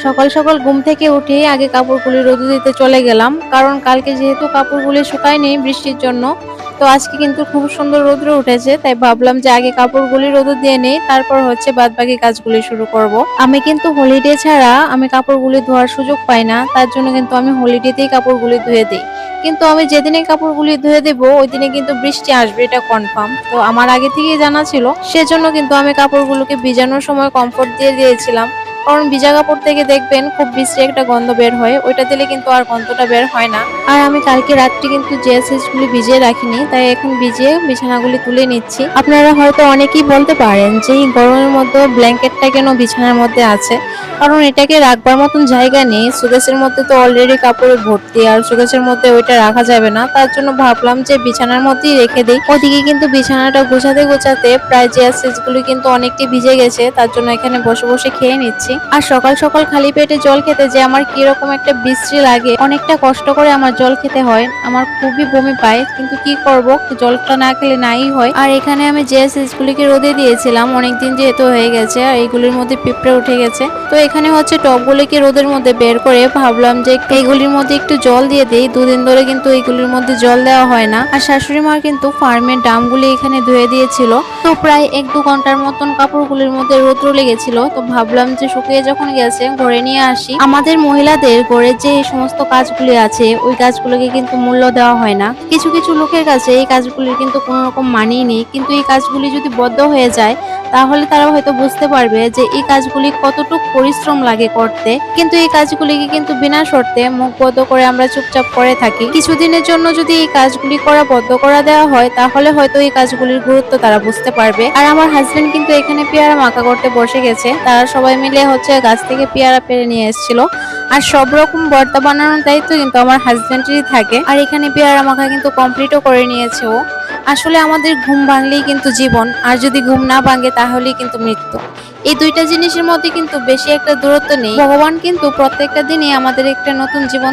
সকাল সকাল ঘুম থেকে উঠে আগে কাপড়গুলি রোদে দিতে চলে গেলাম, কারণ কালকে যেহেতু কাপড়গুলি শুকায়নি বৃষ্টির জন্য, তো আজকে কিন্তু খুব সুন্দর রোদ্র উঠেছে, তাই ভাবলাম যে আগে কাপড়গুলি রোদে দিয়ে নেই, তারপর হচ্ছে বাদ বাকি কাজগুলি শুরু করব। আমি কিন্তু হলিডে ছাড়া আমি কাপড়গুলি ধোয়ার সুযোগ পাই না, তার জন্য কিন্তু আমি হলিডেতেই কাপড়গুলি ধুয়ে দিই। কিন্তু আমি যেদিনে কাপড়গুলি ধুয়ে দেবো ওই দিনে কিন্তু বৃষ্টি আসবে, এটা কনফার্ম। তো আমার আগে থেকেই জানা ছিল, সেজন্য কিন্তু আমি কাপড়গুলোকে ভিজানোর সময় কমফোর্ট দিয়ে দিয়েছিলাম। কারণ ভিজা কাপড় থেকে দেখবেন খুব বিশ্রী একটা গন্ধ বের হয়, ওইটা দিলে কিন্তু আর গন্ধটা বের হয় না। আর আমি কালকে রাত্রি কিন্তু ড্রেস গুলি ভিজিয়ে রাখিনি, তাই এখন ভিজিয়ে বিছানাগুলি তুলে নিচ্ছি। আপনারা হয়তো অনেকেই বলতে পারেন যে এই গরমের মধ্যে ব্ল্যাঙ্কেটটা কেন বিছানার মধ্যে আছে, কারণ এটাকে রাখবার মতন জায়গা নেই। সুকেসের মধ্যে তো অলরেডি কাপড়ে ভর্তি, আর সুকেসের মধ্যে ওইটা রাখা যাবে না, তার জন্য ভাবলাম যে বিছানার মধ্যেই রেখে দিই। ওদিকে কিন্তু বিছানাটা গোছাতে গোছাতে প্রায় গুলি কিন্তু অনেকটাই ভিজে গেছে, তার জন্য এখানে বসে বসে খেয়ে নিচ্ছি। আর সকাল সকাল খালি পেটে জল খেতে যে আমার কিরকম একটা বিশ্রী লাগে, অনেকটা কষ্ট করে আমার জল খেতে হয়, আমার খুবই বমি পায়, কিন্তু কি করব, জলটা না খেলে নাই হয়। আর এখানে আমি গুলিকে রোদে দিয়েছিলাম অনেকদিন যেহেতু হয়ে গেছে, আর এইগুলির মধ্যে পিঁপড়ে উঠে গেছে। তো এখানে হচ্ছে টবগুলিকে রোদের মধ্যে বের করে ভাবলাম যে এইগুলির মধ্যে একটু জল দিয়ে দিই, দুদিন ধরে কিন্তু এইগুলির মধ্যে জল দেওয়া হয় না। আর শাশুড়ি মা কিন্তু ফার্মের ড্রামগুলি এখানে ধুয়ে দিয়েছিল, তো প্রায় 1-2 ঘন্টার মতন কাপড়গুলির মধ্যে রোদ্র লেগেছিল। তো ভাবলাম যে শুকিয়ে যখন গেছে ঘরে নিয়ে আসি। আমাদের মহিলাদের ঘরে যে এই সমস্ত কাজগুলি আছে ওই কাজগুলোকে কিন্তু মূল্য দেওয়া হয় না। কিছু কিছু লোকের কাছে এই কাজগুলির কিন্তু কোনো রকম মানেই নেই, কিন্তু এই কাজগুলি যদি বদ্ধ হয়ে যায় তাহলে তারা হয়তো বুঝতে পারবে যে এই কাজগুলি কতটুকু পরিশ্রম লাগে করতে। কিন্তু এই কাজগুলিকে কিন্তু বিনা শর্তে মুখ বদ্ধ করে আমরা চুপচাপ করে থাকি। কিছুদিনের জন্য যদি এই কাজগুলি করা বন্ধ করা দেওয়া হয় তাহলে হয়তো এই কাজগুলির গুরুত্ব তারা বুঝতে পারবে। আর আমার হাজবেন্ড কিন্তু এখানে পেয়ারা মাখা করতে বসে গেছে, তারা সবাই মিলে হচ্ছে গাছ থেকে পেয়ারা পেরে নিয়ে এসেছিল। আর সব রকম ভর্তা বানানোর দায়িত্ব কিন্তু আমার হাজবেন্ডেরই থাকে। আর এখানে পেয়ারা মাখা কিন্তু কমপ্লিটও করে নিয়েছে ও। আসলে আমাদের ঘুম ভাঙলেই কিন্তু জীবন, আর যদি ঘুম না ভাঙে তাহলেই কিন্তু মৃত্যু। এই দুইটা জিনিসের মধ্যে কিন্তু বেশি একটা দূরত্ব নেই। ভগবান কিন্তু প্রত্যেকটা দিনই আমাদের একটা নতুন জীবন